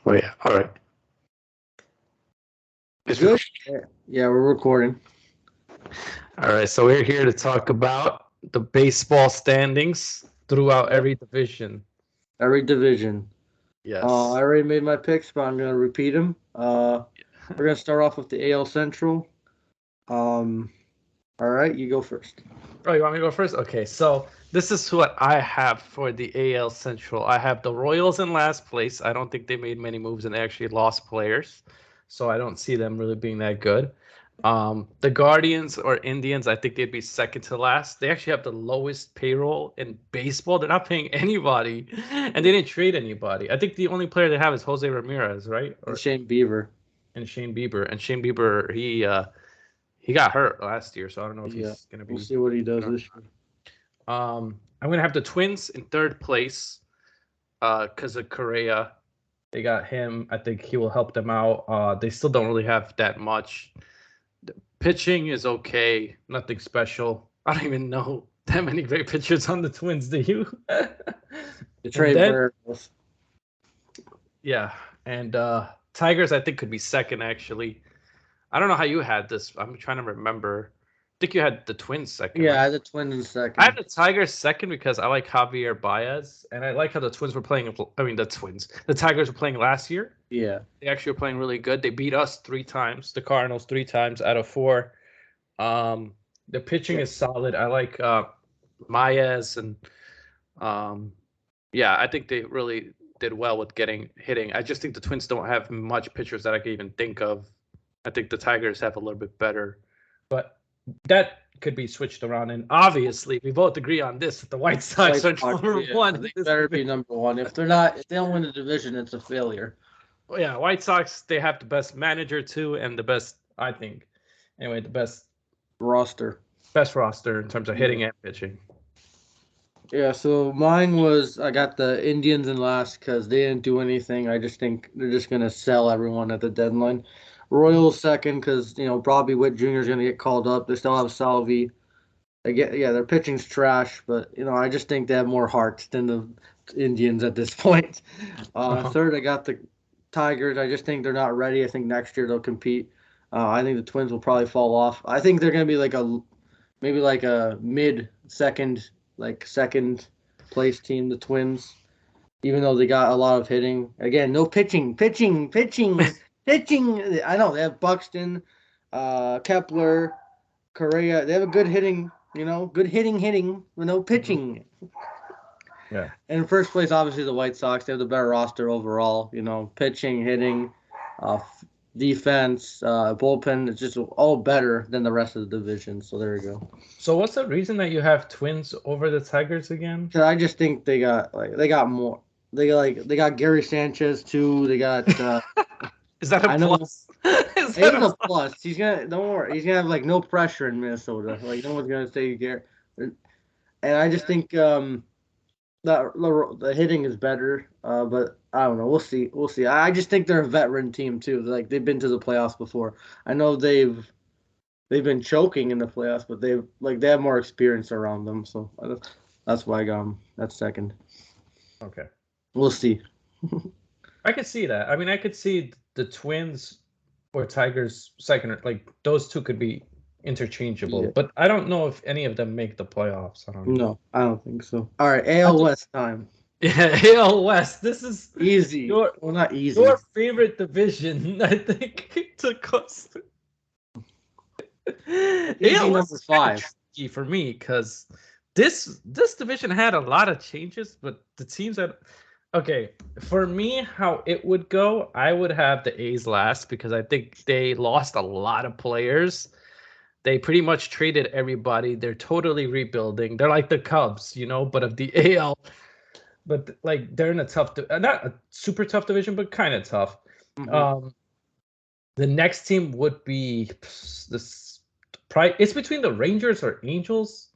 Oh yeah. All right. It's Good? Yeah, we're recording. All right. So we're here to talk about the baseball standings throughout every division. Every division. I Yes. already made my picks, but I'm going to repeat them. We're going to start off with the AL Central. All right, you go first. Oh, you want me to go first? Okay. So this is what I have for the AL Central. I have the Royals in last place. I don't think they made many moves and they actually lost players. So I don't see them really being that good. The Guardians or Indians, I think they'd be second to last. They actually have the lowest payroll in baseball. They're not paying anybody, and they didn't trade anybody. I think the only player they have is Jose Ramirez, right? And Shane Bieber. And Shane Bieber. And Shane Bieber, he got hurt last year, so I don't know if Yeah, he's gonna we'll be see what he does good or this year. not. I'm gonna have the Twins in third place, because of Correa. They got him. I think he will help them out. They still don't really have that much. Pitching is okay, nothing special. I don't even know that many great pitchers on the Twins. Do you? The And trade then, Burrows. yeah, and Tigers I think could be second actually. I don't know how you had this. I'm trying to remember. I think you had the Twins second, Yeah, I right? had the Twins in I had second. the Tigers second because I like Javier Baez, and I like how the Twins were playing. I mean, the Tigers were playing last year. Yeah. They actually were playing really good. They beat us 3 times, the Cardinals 3 times out of 4. Um, the pitching is solid. I like Maez and yeah, I think they really did well with hitting. I just think the Twins don't have much pitchers that I could even think of. I think the Tigers have a little bit better, but that could be switched around. And obviously, we both agree on this: that the White Sox are number Yeah, one. they better be number one. If they don't win the division, it's a failure. Well, yeah, White Sox. They have the best manager too, and the best, I think. Anyway, the Roster. best roster in terms of hitting and pitching. Yeah, so mine was I got the Indians in last because they didn't do anything. I just think they're just gonna sell everyone at the deadline. Royals second because probably Witt Jr. is gonna get called up. They still have Salvi. Their pitching's trash, but I just think they have more heart than the Indians at this point. Third, I got the Tigers. I just think they're not ready. I think next year they'll compete. I think the Twins will probably fall off. I think they're gonna be maybe like a mid second, like second place team, the Twins. Even though they got a lot of hitting. Again, no pitching. I know they have Buxton, Kepler, Correa. They have a good hitting, good hitting, with no pitching. Yeah. And in first place, obviously the White Sox. They have the better roster overall. Pitching, hitting, defense, bullpen. It's just all better than the rest of the division. So there you go. So what's the reason that you have Twins over the Tigers again? Cause I just think they got more. They got Gary Sanchez too. They got. Is that a I know. plus? It is a plus. He's gonna don't worry. He's gonna have no pressure in Minnesota. No one's gonna say Gary. And I just think the hitting is better. But I don't know. We'll see. We'll see. I just think they're a veteran team too. They've been to the playoffs before. I know they've been choking in the playoffs, but they have more experience around them. So that's why I got them. That's second. Okay. We'll see. I could see that. I mean, I could see the Twins or Tigers second. Like those two could be interchangeable, but I don't know if any of them make the playoffs. I don't know. No, I don't think so. All right, AL West time. Yeah, AL West. This is easy. Not easy. Your favorite division, I think, took us. AL number 5 for me because this division had a lot of changes, but the teams that. Okay, for me, how it would go, I would have the A's last because I think they lost a lot of players. They pretty much traded everybody. They're totally rebuilding. They're like the Cubs, but of the AL. But like they're in a tough, not a super tough division, but kind of tough. Mm-hmm. The next team would be this. It's between the Rangers or Angels.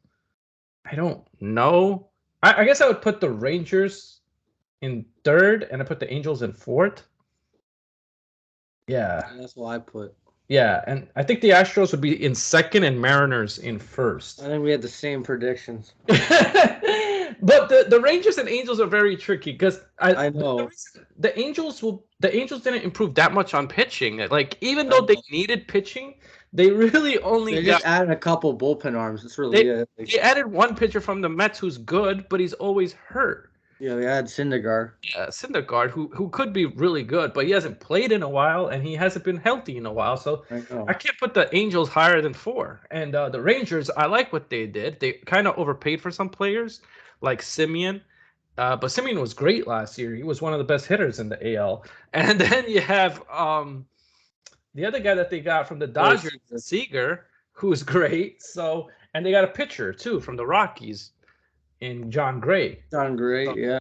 I don't know. I guess I would put the Rangers in third, and I put the Angels in fourth. Yeah. That's what I put. Yeah, and I think the Astros would be in second and Mariners in first. I think we had the same predictions. But the Rangers and Angels are very tricky because I know. The Angels didn't improve that much on pitching. Like even though they needed pitching, they really only just added a couple bullpen arms. That's really it. They added one pitcher from the Mets who's good, but he's always hurt. Yeah, they had Syndergaard. Yeah, Syndergaard, who could be really good, but he hasn't played in a while, and he hasn't been healthy in a while. So I can't put the Angels higher than 4. And the Rangers, I like what they did. They kind of overpaid for some players, like Simeon. But Simeon was great last year. He was one of the best hitters in the AL. And then you have the other guy that they got from the Dodgers, Seager, who's great. So, and they got a pitcher, too, from the Rockies. In John Gray. Yeah.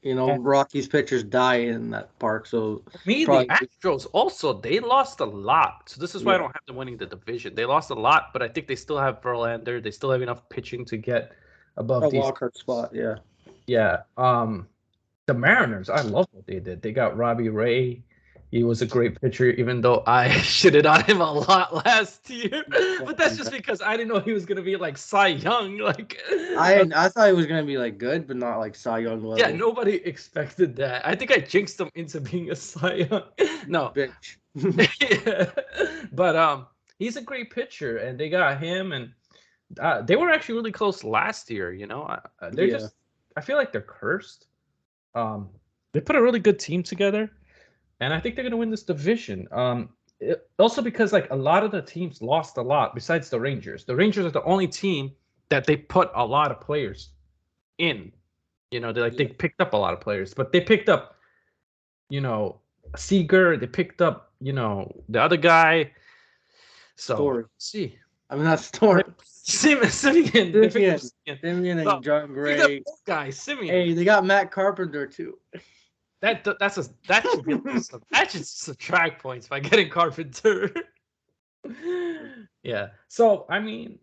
You know, Rockies pitchers die in that park, so the Astros also, they lost a lot. So this is why I don't have them winning the division. They lost a lot, but I think they still have Verlander. They still have enough pitching to get above a wild card spot. Yeah. Yeah. The Mariners, I love what they did. They got Robbie Ray. He was a great pitcher, even though I shitted on him a lot last year. But that's just because I didn't know he was gonna be like Cy Young. Like I thought he was gonna be like good, but not like Cy Young level. Yeah, nobody expected that. I think I jinxed him into being a Cy Young. No, bitch. Yeah. But he's a great pitcher, and they got him, and they were actually really close last year. You know, they're just. I feel like they're cursed. They put a really good team together. And I think they're going to win this division. Also because like a lot of the teams lost a lot besides the Rangers. The Rangers are the only team that they put a lot of players in. You know, they picked up a lot of players, but they picked up, you know, Seager. They picked up, you know, the other guy. So Story. See, I mean that's Story. Simeon and John Gray. Guy Simeon. Hey, they got Matt Carpenter too. That should subtract points by getting Carpenter. Yeah. So I mean,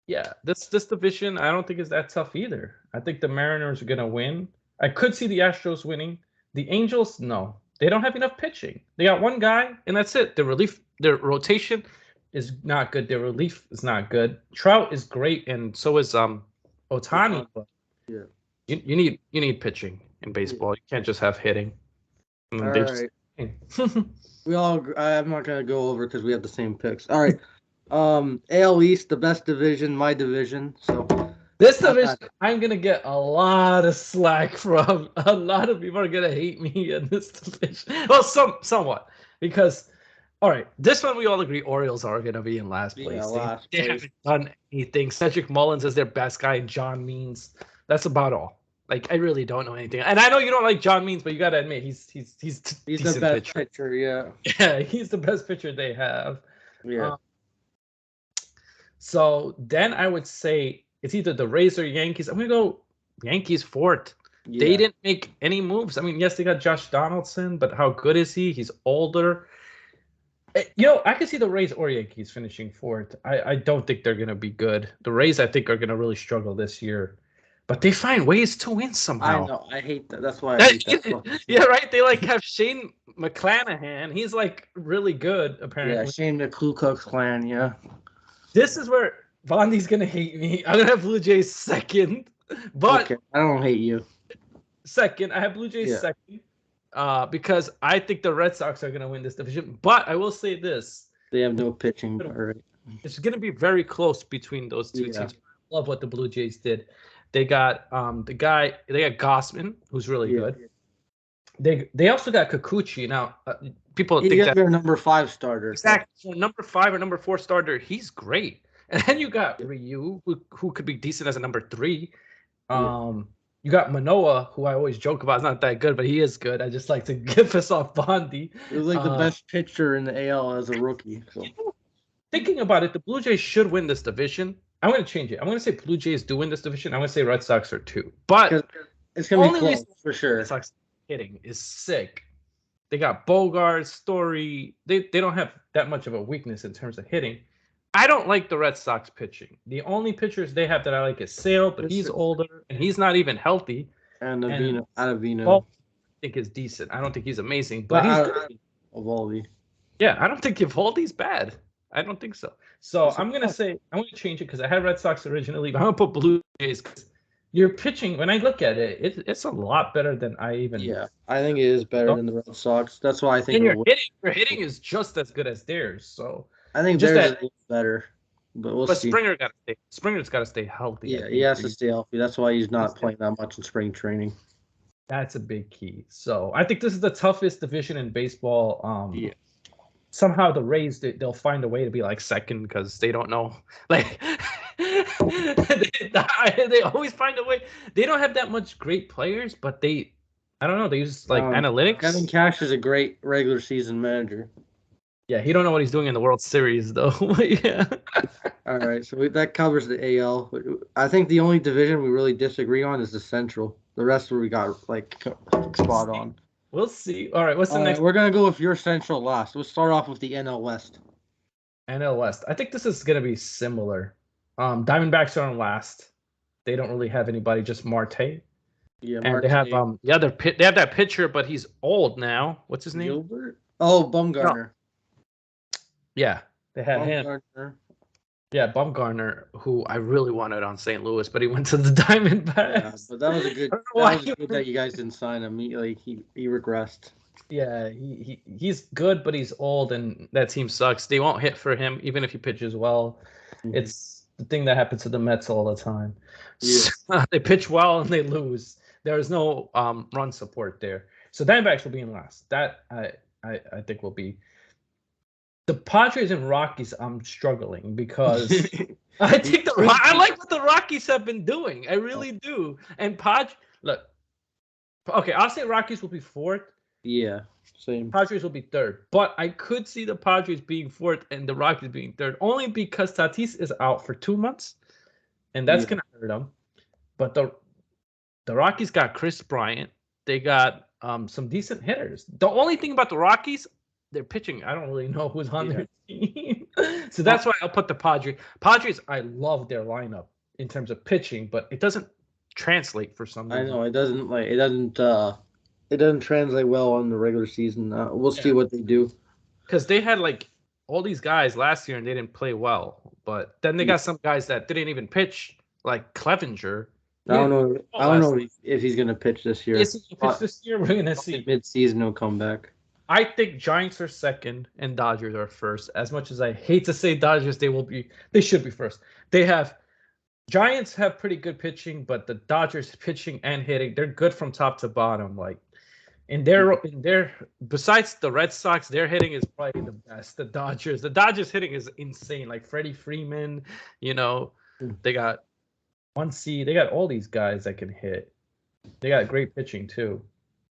yeah, this division I don't think is that tough either. I think the Mariners are gonna win. I could see the Astros winning. The Angels, no, they don't have enough pitching. They got one guy, and that's it. Their rotation is not good. Their relief is not good. Trout is great, and so is Ohtani. But yeah, you need pitching in baseball. You can't just have hitting. All right. I'm not gonna go over because we have the same picks. All right. AL East, the best division, my division. So this division, I'm gonna get a lot of slack from. A lot of people are gonna hate me in this division. Well, somewhat because. All right, this one we all agree Orioles are going to be in last place. They haven't done anything. Cedric Mullins is their best guy, and John Means. That's about all. Like I really don't know anything. And I know you don't like John Means, but you got to admit he's the best pitcher. Yeah. Yeah, he's the best pitcher they have. Yeah. So then I would say it's either the Rays or Yankees. I'm going to go Yankees fourth. Yeah. They didn't make any moves. I mean, yes, they got Josh Donaldson, but how good is he? He's older. You know, I can see the Rays or Yankees finishing fourth. I don't think they're going to be good. The Rays, I think, are going to really struggle this year. But they find ways to win somehow. I know. I hate that. That's why I hate that. Yeah, right? They, like, have Shane McClanahan. He's, like, really good, apparently. Yeah, Shane the Ku Klux Klan, yeah. This is where Bondi's going to hate me. I'm going to have Blue Jays second. But okay. I don't hate you. Second. I have Blue Jays second. Because I think the Red Sox are going to win this division. But I will say this. They have no pitching. Right. It's going to be very close between those two teams. I love what the Blue Jays did. They got they got Gossman, who's really good. They also got Kikuchi. Now, people think that their number 5 starter. Exactly. So number 5 or number 4 starter, he's great. And then you got Ryu, who could be decent as a number 3. You got Manoa, who I always joke about is not that good, but he is good. I just like to piss off Bondi. He was like the best pitcher in the AL as a rookie. So. Thinking about it, the Blue Jays should win this division. I'm going to change it. I'm going to say Blue Jays do win this division. I'm going to say Red Sox are 2. But it's going to be close for sure. Red Sox hitting is sick. They got Bogart, Story. They don't have that much of a weakness in terms of hitting. I don't like the Red Sox pitching. The only pitchers they have that I like is Sale, but he's older and he's not even healthy. And Avino. I think is decent. I don't think he's amazing, but he's good. Evaldi. Yeah, I don't think Evaldi's bad. I don't think so. So I'm going to change it because I had Red Sox originally, but I'm going to put Blue Jays because your pitching, when I look at it, it's a lot better than I even. Yeah, I think it is better than the Red Sox. That's why I think. And your hitting is just as good as theirs. So I think just theirs that, is a little better, but we'll but see. Springer's got to stay healthy. Yeah, he has to stay healthy. That's why he's not playing that much in spring training. That's a big key. So I think this is the toughest division in baseball. Yeah. Somehow the Rays, they'll find a way to be like second because they don't know. Like they always find a way. They don't have that much great players, but I don't know. They use like analytics. Kevin Cash is a great regular season manager. Yeah, he don't know what he's doing in the World Series though. Yeah. All right, so that covers the AL. I think the only division we really disagree on is the Central. The rest we got like spot on. We'll see. All right, what's the next? We're gonna go with your Central last. We'll start off with the NL West. NL West. I think this is gonna be similar. Diamondbacks are on last. They don't really have anybody, just Marte. Yeah, and Marte. they have they have that pitcher, but he's old now. What's his name? Gilbert. Oh, Bumgarner. No. Yeah, they had him. Yeah, Bumgarner, who I really wanted on St. Louis, but he went to the Diamondbacks. Yeah, but that was a good. That was good that you guys didn't sign him. He regressed. Yeah, he's good, but he's old, and that team sucks. They won't hit for him, even if he pitches well. Mm-hmm. It's the thing that happens to the Mets all the time. Yeah. They pitch well and they lose. There is no run support there. So Diamondbacks will be in last. That I think will be. The Padres and Rockies, I'm struggling because I think I like what the Rockies have been doing. I really do. And look, okay, I'll say Rockies will be fourth. Yeah, same. Padres will be third, but I could see the Padres being fourth and the Rockies being third, only because Tatis is out for 2 months, and that's gonna hurt them. But the Rockies got Chris Bryant. They got some decent hitters. The only thing about the Rockies, they're pitching. I don't really know who's on their team. So that's why I'll put the Padres. Padres, I love their lineup in terms of pitching, but it doesn't translate for some reason. I know it doesn't translate well on the regular season. We'll see what they do. Because they had like all these guys last year and they didn't play well. But then they got some guys that didn't even pitch, like Clevenger. I don't know if he's gonna pitch this year. Is he gonna pitch this year? We're gonna see. Mid-season he'll come back. I think Giants are second and Dodgers are first. As much as I hate to say Dodgers, they should be first. Giants have pretty good pitching, but the Dodgers pitching and hitting, they're good from top to bottom. Like in their besides the Red Sox, their hitting is probably the best. The Dodgers hitting is insane. Like Freddie Freeman, they got 1C. They got all these guys that can hit. They got great pitching too.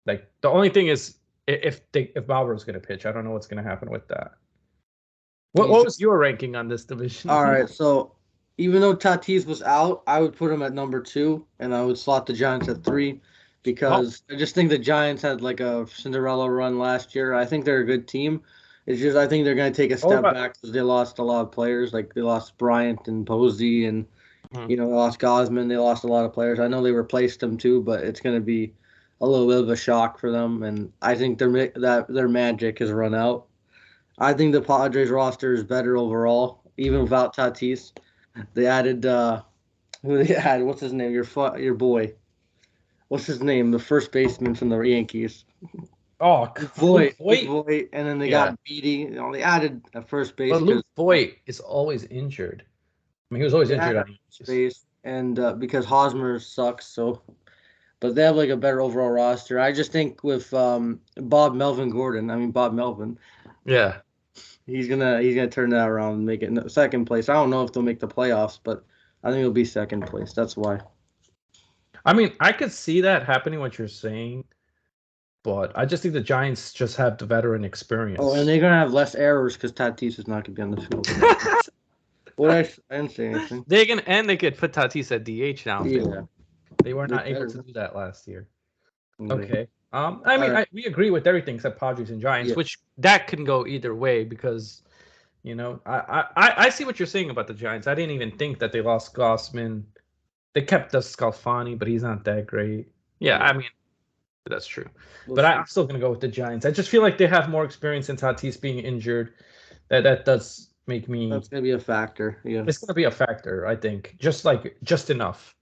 Like the only thing is, if Bauer's going to pitch, I don't know what's going to happen with that. What was your ranking on this division? All right, so even though Tatis was out, I would put him at number 2, and I would slot the Giants at 3 because I just think the Giants had like a Cinderella run last year. I think they're a good team. It's just I think they're going to take a step back because they lost a lot of players. Like they lost Bryant and Posey, and they lost Gosman. They lost a lot of players. I know they replaced them too, but it's going to be a little bit of a shock for them, and I think their magic has run out. I think the Padres roster is better overall, even without Tatis. They added who they had? What's his name? Your boy. What's his name? The first baseman from the Yankees. Oh, Voit. And then they got Beatty. They added a first base. But Luke Voit is always injured. I mean, he was always injured on space, and because Hosmer sucks, so. But they have like a better overall roster. I just think with Bob Melvin. Yeah. He's gonna turn that around and make it second place. I don't know if they'll make the playoffs, but I think it'll be second place. That's why. I mean, I could see that happening, what you're saying, but I just think the Giants just have the veteran experience. Oh, and they're gonna have less errors because Tatis is not gonna be on the field. I didn't say anything. They could put Tatis at DH now. Yeah. They were not able to do that last year. Okay. We agree with everything except Padres and Giants, which that can go either way because, I see what you're saying about the Giants. I didn't even think that they lost Gossman. They kept the Scalfani, but he's not that great. Yeah, I mean, that's true. But I'm still going to go with the Giants. I just feel like they have more experience in Tatis being injured. That does make me... That's going to be a factor, yeah. It's going to be a factor, I think. Just enough.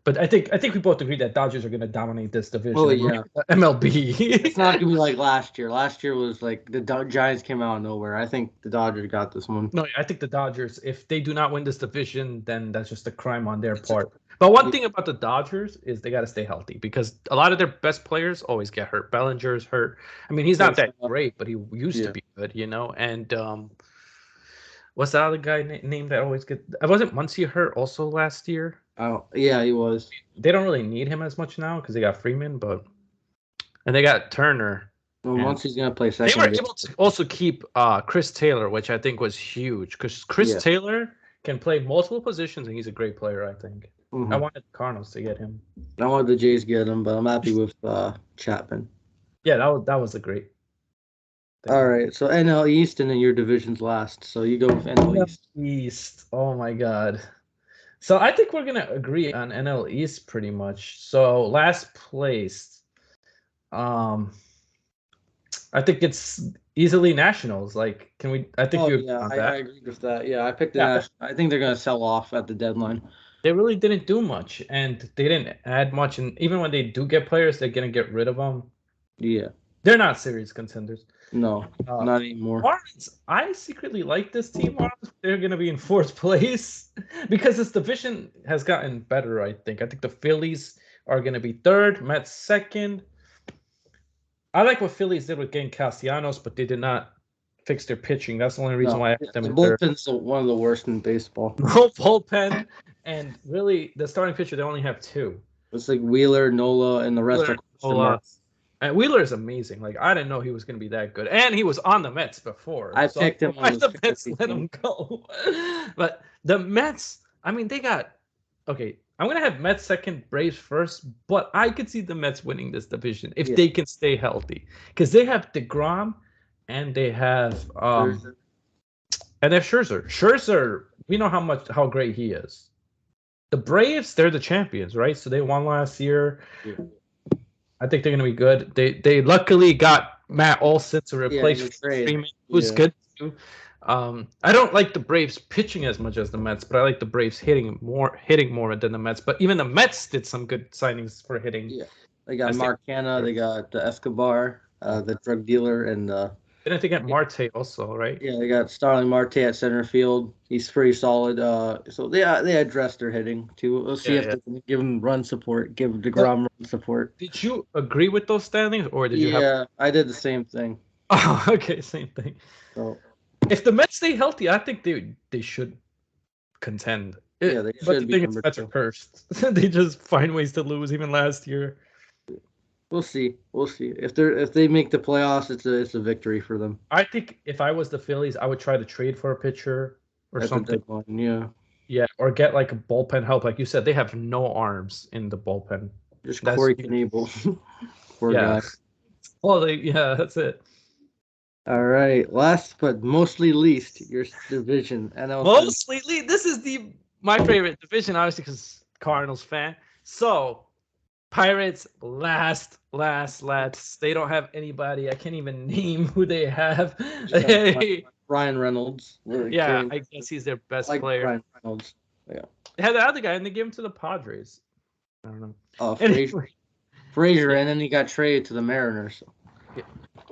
But I think we both agree that Dodgers are going to dominate this division. Oh yeah, MLB. It's not gonna be like last year. Last year was like the Giants came out of nowhere. I think the Dodgers got this one. No, I think the Dodgers, if they do not win this division, then that's just a crime on their part. But one thing about the Dodgers is they got to stay healthy because a lot of their best players always get hurt. Bellinger's hurt. I mean, he's not that great, but he used to be good, you know. And what's the other guy name that always get? Wasn't Muncy hurt also last year? Oh yeah, he was. They don't really need him as much now because they got Freeman, and they got Turner. Well, Muncy's gonna play second. They were able to also keep Chris Taylor, which I think was huge because Chris Taylor can play multiple positions and he's a great player. I think. I wanted the Cardinals to get him. I wanted the Jays to get him, but I'm happy with Chapman. Yeah, that was a great thing. All right, so NL East and then your division's last. So you go with NL East. East. Oh my God. So I think we're gonna agree on NL East pretty much. So last place, I think it's easily Nationals. Like, can we? I think you. Yeah, I agree with that. Yeah, I picked the Nationals. I think they're gonna sell off at the deadline. They really didn't do much, and they didn't add much. And even when they do get players, they're gonna get rid of them. Yeah, they're not serious contenders. No, not anymore. Marlins, I secretly like this team. Marlins, they're gonna be in 4th place because this division has gotten better. I think the Phillies are gonna be 3rd, Mets 2nd. I like what Phillies did with getting Castellanos, but they did not fix their pitching. That's the only reason why I have them in 3rd. The bullpen's one of the worst in baseball. No bullpen. And really, the starting pitcher, they only have 2. It's like Wheeler, Nola, and the rest are question marks. And Wheeler is amazing. Like, I didn't know he was going to be that good. And he was on the Mets before. I picked him on the Mets let him go. But the Mets, I mean, they got... Okay, I'm going to have Mets 2nd, Braves 1st, but I could see the Mets winning this division if they can stay healthy. Because they have DeGrom and they have... Scherzer. And they have Scherzer. Scherzer, we know how great he is. The Braves, they're the champions, right? So they won last year. Yeah. I think they're going to be good. They luckily got Matt Olson to replace Freeman, who's good too. I don't like the Braves pitching as much as the Mets, but I like the Braves hitting more than the Mets. But even the Mets did some good signings for hitting. Yeah, they got Mark Hanna, they got Escobar, the drug dealer, and didn't they get Marte also, right? Yeah, they got Starling Marte at center field. He's pretty solid. So they addressed their hitting too. We'll see if they can give him run support, give DeGrom run support. Did you agree with those standings, or did you? Yeah, I did the same thing. Oh, okay, same thing. So if the Mets stay healthy, I think they should contend. Yeah, they should. But the thing is, Mets are cursed. They just find ways to lose. Even last year. We'll see. If they make the playoffs, it's a victory for them. I think if I was the Phillies, I would try to trade for a pitcher or something. Yeah, or get like a bullpen help. Like you said, they have no arms in the bullpen. Just Corey Knebel. Poor guy. Well, that's it. All right. Last but mostly least, your division. Mostly least. This is my favorite division, obviously, because Cardinals fan. So. Pirates last. They don't have anybody. I can't even name who they have. Ryan Reynolds. Yeah, I guess he's their best player. Ryan Reynolds. Yeah. They had the other guy, and they gave him to the Padres. I don't know. Oh, Frazier, and then he got traded to the Mariners.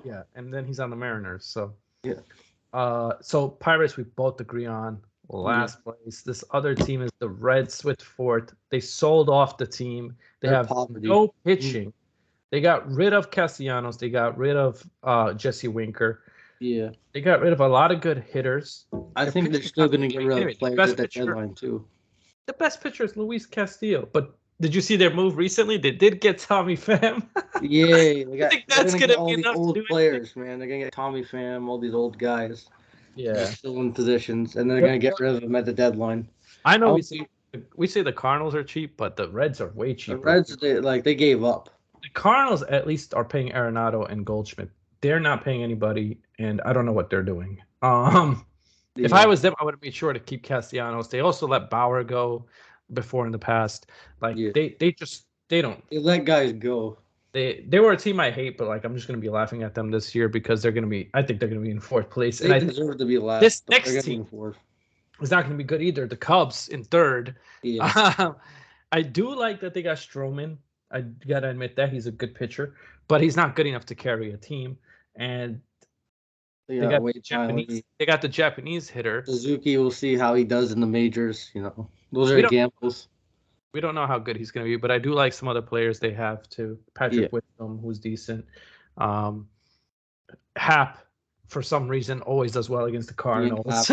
Yeah, and then he's on the Mariners. So yeah. So Pirates, we both agree on. Last place. This other team is the Reds with 4th. They sold off the team. They have no pitching. They got rid of Castellanos. They got rid of Jesse Winker. Yeah. They got rid of a lot of good hitters. I think they're still going to get rid of players at the deadline too. The best pitcher is Luis Castillo. But did you see their move recently? They did get Tommy Pham. Yeah. I think that's going to be enough old players, man. They're going to get Tommy Pham, all these old guys. Yeah, they're still in positions, and they're going to get rid of them at the deadline. I know we say the Cardinals are cheap, but the Reds are way cheaper. The Reds, they gave up. The Cardinals at least are paying Arenado and Goldschmidt. They're not paying anybody, and I don't know what they're doing. If I was them, I would have made sure to keep Castellanos. They also let Bauer go before in the past. They don't. They let guys go. They were a team I hate, but I'm just gonna be laughing at them this year because I think they're gonna be in 4th place. They deserve to be last. This next team is not gonna be good either. The Cubs in 3rd. Yeah. I do like that they got Stroman. I gotta admit that he's a good pitcher, but he's not good enough to carry a team. And they got the Japanese. They got the Japanese hitter. Suzuki. We'll see how he does in the majors. Those are gambles. We don't know how good he's going to be, but I do like some other players they have too. Patrick Whitcomb, who's decent. Hap, for some reason, always does well against the Cardinals.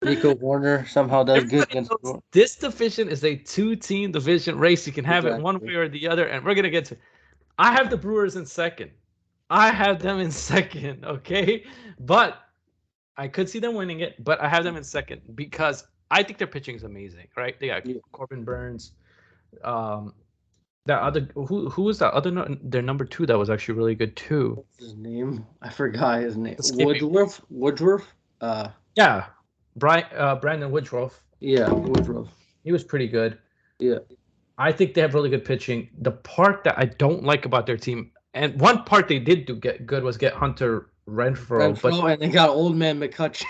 Nico Warner somehow does good against. This division is a 2-team division race. You can have it one way or the other, and we're gonna get to. I have the Brewers in second. I have them in second, okay? But I could see them winning it, but I have them in second because I think their pitching is amazing, right? They got Corbin Burns. That other who was that other their number 2 that was actually really good too? What's his name? I forgot his name. Woodruff. Yeah, Brandon Woodruff. Yeah, Woodruff. He was pretty good. Yeah. I think they have really good pitching. The part that I don't like about their team, and one part they did get good was get Hunter Renfroe, and they got old man McCutcheon.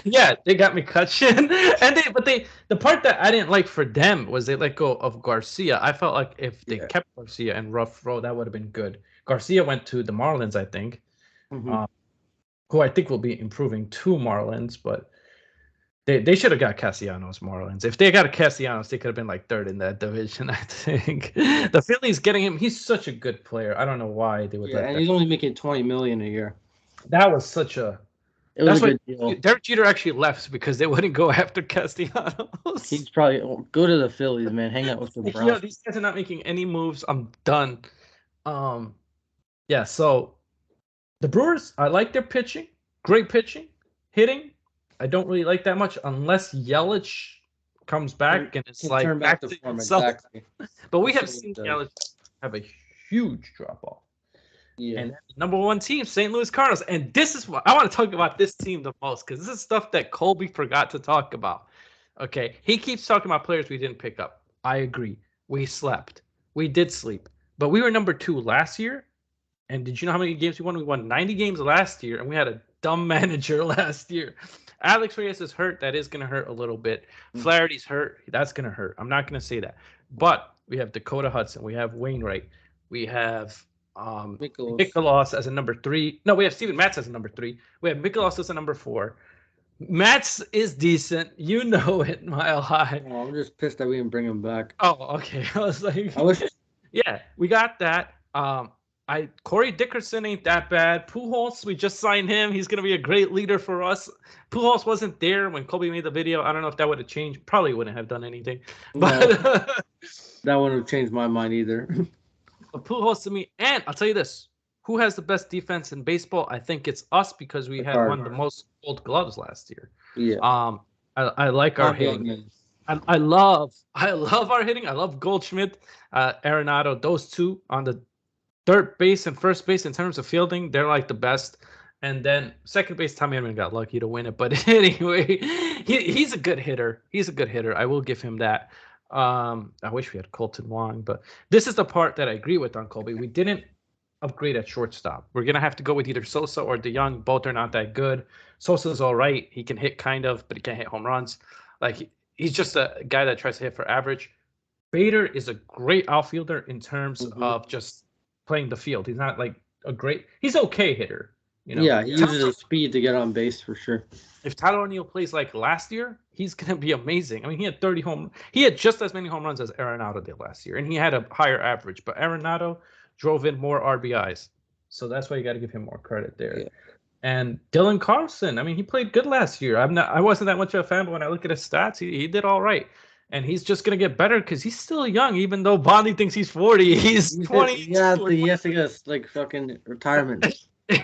Yeah, they got McCutcheon, and the part that I didn't like for them was they let go of Garcia. I felt like if they kept Garcia and Renfroe, that would have been good. Garcia went to the Marlins, I think, who I think will be improving to Marlins, but they should have got Castellanos Marlins. If they got a Castellanos, they could have been like third in that division, I think. The Phillies getting him, he's such a good player. I don't know why they would let and he's only making $20 million a year. That was such a That's a good deal. Derek Jeter actually left because they wouldn't go after Castellanos. He's probably go to the Phillies, man. Hang out with the Browns. These guys are not making any moves. I'm done. So the Brewers, I like their pitching. Great pitching. Hitting, I don't really like that much unless Yelich comes back and it's like turn back to form. Exactly. But we have seen Yelich have a huge drop off. Yeah. And the number 1 team, St. Louis Cardinals. And this is what I want to talk about this team the most because this is stuff that Colby forgot to talk about. Okay. He keeps talking about players we didn't pick up. I agree. We slept. We did sleep. But we were number 2 last year. And did you know how many games we won? We won 90 games last year, and we had a dumb manager last year. Alex Reyes is hurt. That is going to hurt a little bit. Flaherty's hurt. That's going to hurt. I'm not going to say that. But we have Dakota Hudson. We have Wainwright. We have Mikolas as a number 3. No, we have Steven Matz as a number 3. We have Mikolas as a number 4. Matz is decent. You know it, Mile High. Oh, I'm just pissed that we didn't bring him back. Oh, okay. I was like, yeah, we got that. Corey Dickerson ain't that bad. Pujols, we just signed him. He's going to be a great leader for us. Pujols wasn't there when Kobe made the video. I don't know if that would have changed. Probably wouldn't have done anything. But that wouldn't have changed my mind either. Pujols to me, and I'll tell you this: who has the best defense in baseball? I think it's us because we had one of the most Gold Gloves last year. Yeah. I like our hitting. I love our hitting. I love Goldschmidt, Arenado. Those two on the third base and first base in terms of fielding, they're like the best. And then second base, Tommy Edman got lucky to win it. But anyway, he's a good hitter. He's a good hitter. I will give him that. I wish we had Colton Wong, but this is the part that I agree with on Colby. We didn't upgrade at shortstop. We're gonna have to go with either Sosa or DeYoung. Both are not that good. Sosa's all right. He can hit kind of, but he can't hit home runs. Like he's just a guy that tries to hit for average. Bader is a great outfielder in terms of just playing the field. He's not like a great. He's okay hitter. You know? Yeah, he uses his speed to get on base for sure. If Tyler O'Neill plays like last year, he's gonna be amazing. I mean, he had just as many home runs as Arenado did last year, and he had a higher average. But Arenado drove in more RBIs, so that's why you got to give him more credit there. Yeah. And Dylan Carson, I mean, he played good last year. I wasn't that much of a fan, but when I look at his stats, he did all right. And he's just gonna get better because he's still young. Even though Bondy thinks he's 40, he's 20. Yeah, he has to get like fucking retirement.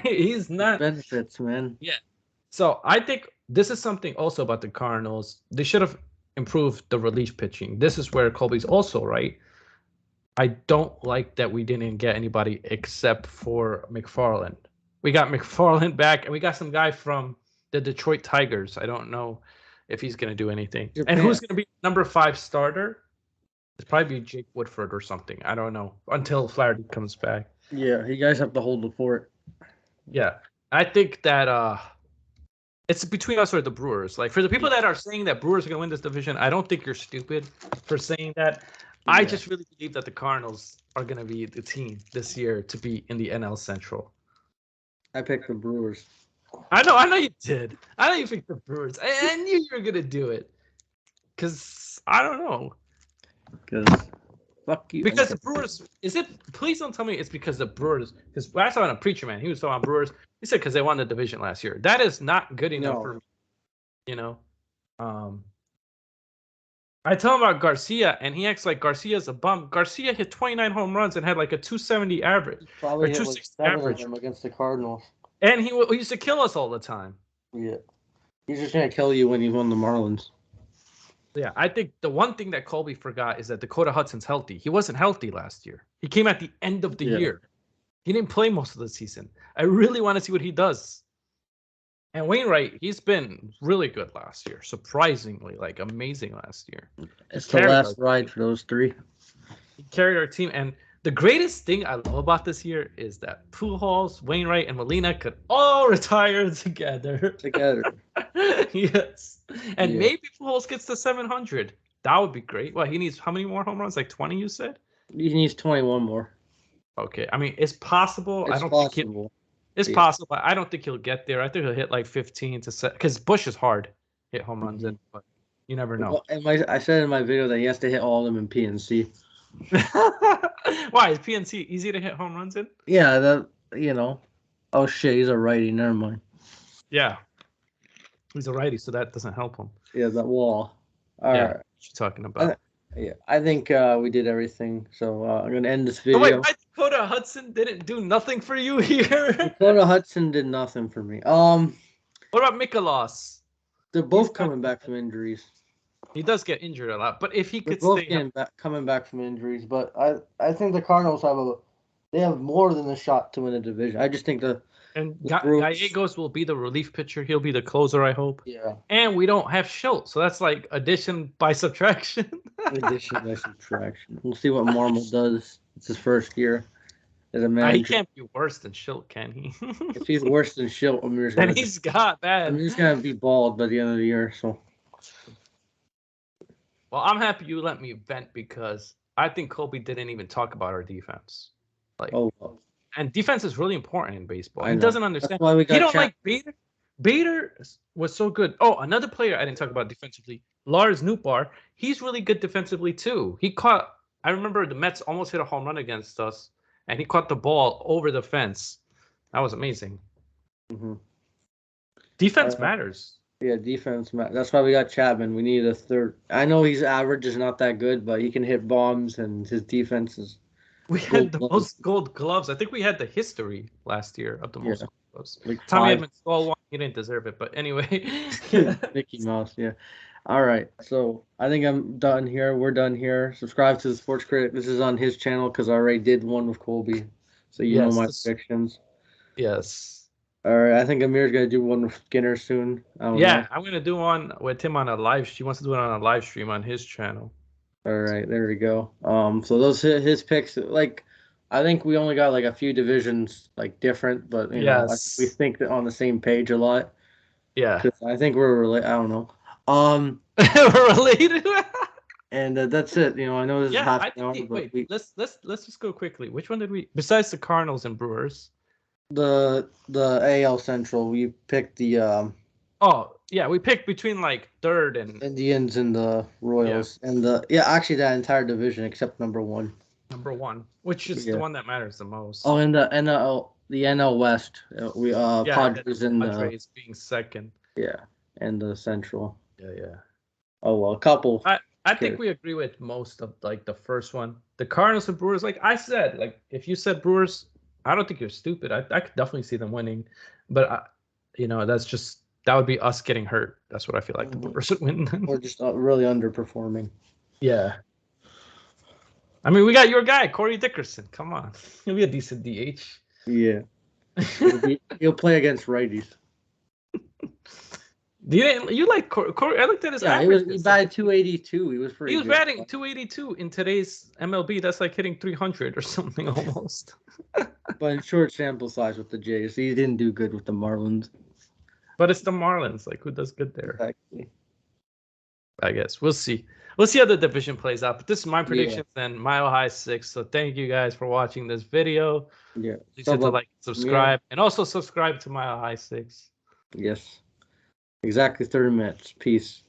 He's not benefits, man. Yeah. So I think this is something also about the Cardinals. They should have improved the relief pitching. This is where Colby's also right. I don't like that we didn't get anybody except for McFarland. We got McFarland back, and we got some guy from the Detroit Tigers. I don't know if he's going to do anything. And who's going to be number 5 starter? It's probably Jake Woodford or something. I don't know until Flaherty comes back. Yeah, you guys have to hold the fort. Yeah, I think that It's between us or the Brewers. Like, for the people that are saying that Brewers are going to win this division, I don't think you're stupid for saying that. Yeah. I just really believe that the Cardinals are going to be the team this year to be in the NL Central. I picked the Brewers. I know you did. I know you picked the Brewers. I knew you were going to do it. Because, I don't know. Because, fuck you. Because the Brewers, please don't tell me it's because the Brewers, because I saw on a Preacher Man, he was talking about Brewers. He said because they won the division last year. That is not good enough for me. You know? I tell him about Garcia, and he acts like Garcia's a bum. Garcia hit 29 home runs and had like a 270 average. Probably hit like 7 of them against the Cardinals. And he used to kill us all the time. Yeah. He's just going to kill you when he won the Marlins. Yeah, I think the one thing that Colby forgot is that Dakota Hudson's healthy. He wasn't healthy last year. He came at the end of the year. He didn't play most of the season. I really want to see what he does. And Wainwright, he's been really good last year. Surprisingly, like amazing last year. It's the last ride for those three. He carried our team. And the greatest thing I love about this year is that Pujols, Wainwright, and Molina could all retire together. Yes. And maybe Pujols gets to 700. That would be great. Well, he needs how many more home runs? Like 20, you said? He needs 21 more. Okay. I mean, it's possible. It's possible. It's possible. I don't think he'll get there. I think he'll hit like 15 to set because Bush is hard hit home runs in, but you never know. Well, I said in my video that he has to hit all of them in PNC. Why is PNC easy to hit home runs in? Yeah, Oh shit, he's a righty. Never mind. Yeah, he's a righty, so that doesn't help him. Yeah, that wall. All right. What you talking about? I think we did everything. So I'm gonna end this video. Oh, wait, Dakota Hudson didn't do nothing for you here. Dakota Hudson did nothing for me. What about Mikolas? They're both coming back from injuries. He does get injured a lot, but if he could stay coming back from injuries, but I think the Cardinals have more than a shot to win a division. I just think Gallegos will be the relief pitcher. He'll be the closer, I hope. Yeah. And we don't have Schultz, so that's like addition by subtraction. Addition by subtraction. We'll see what Marmol does. It's his first year as a manager. He can't be worse than Schultz, can he? If he's worse than Schultz, he's got bad. Amir's gonna be bald by the end of the year. So. Well, I'm happy you let me vent because I think Colby didn't even talk about our defense. And defense is really important in baseball. He doesn't understand. That's why we got like Bader. Bader was so good. Oh, another player I didn't talk about defensively, Lars Nootbaar. He's really good defensively too. I remember the Mets almost hit a home run against us, and he caught the ball over the fence. That was amazing. Mm-hmm. Defense matters. Yeah, defense matters. That's why we got Chapman. We need a third. I know his average is not that good, but he can hit bombs, and his defense is. We had the most gold gloves. I think we had the history last year of the most gold gloves. Like Tommy Edmonds stole one. He didn't deserve it, but anyway. Mickey Mouse, yeah. All right, so I think I'm done here. We're done here. Subscribe to the Sports Critic. This is on his channel because I already did one with Colby, so you know my predictions. Yes. All right, I think Amir's gonna do one with Skinner soon. I'm gonna do one with him on a live. She wants to do it on a live stream on his channel. All right, there we go. So those his picks. Like, I think we only got like a few divisions like different, but you know, we think that on the same page a lot. Yeah. I think we're related. I don't know. We're related. And that's it. You know, I know this is half an hour. Wait, let's just go quickly. Which one did we? Besides the Cardinals and Brewers. The AL Central. We picked the. We picked between like third and Indians and the Royals and actually that entire division except number one. Number one, which is the one that matters the most. Oh, and the NL West, we Padres and Padres being second. Yeah, and the Central. Yeah. Oh well, a couple. I think we agree with most of like the first one. The Cardinals and Brewers, like I said, like if you said Brewers, I don't think you're stupid. I could definitely see them winning, but that would be us getting hurt. That's what I feel like the Brewers would win. Or just really underperforming. Yeah. I mean, we got your guy, Corey Dickerson. Come on. He'll be a decent DH. Yeah. He'll play against righties. You like Corey? I looked at his average. He batted 282. He was pretty good. He was batting 282 in today's MLB. That's like hitting 300 or something almost. But in short sample size with the Jays. He didn't do good with the Marlins. But it's the Marlins. Like, who does good there? Exactly. I guess we'll see. We'll see how the division plays out. But this is my predictions and Milehigh6ix. So thank you guys for watching this video. Yeah. Please hit the like, subscribe, and also subscribe to Milehigh6ix. Yes. Exactly 30 minutes. Peace.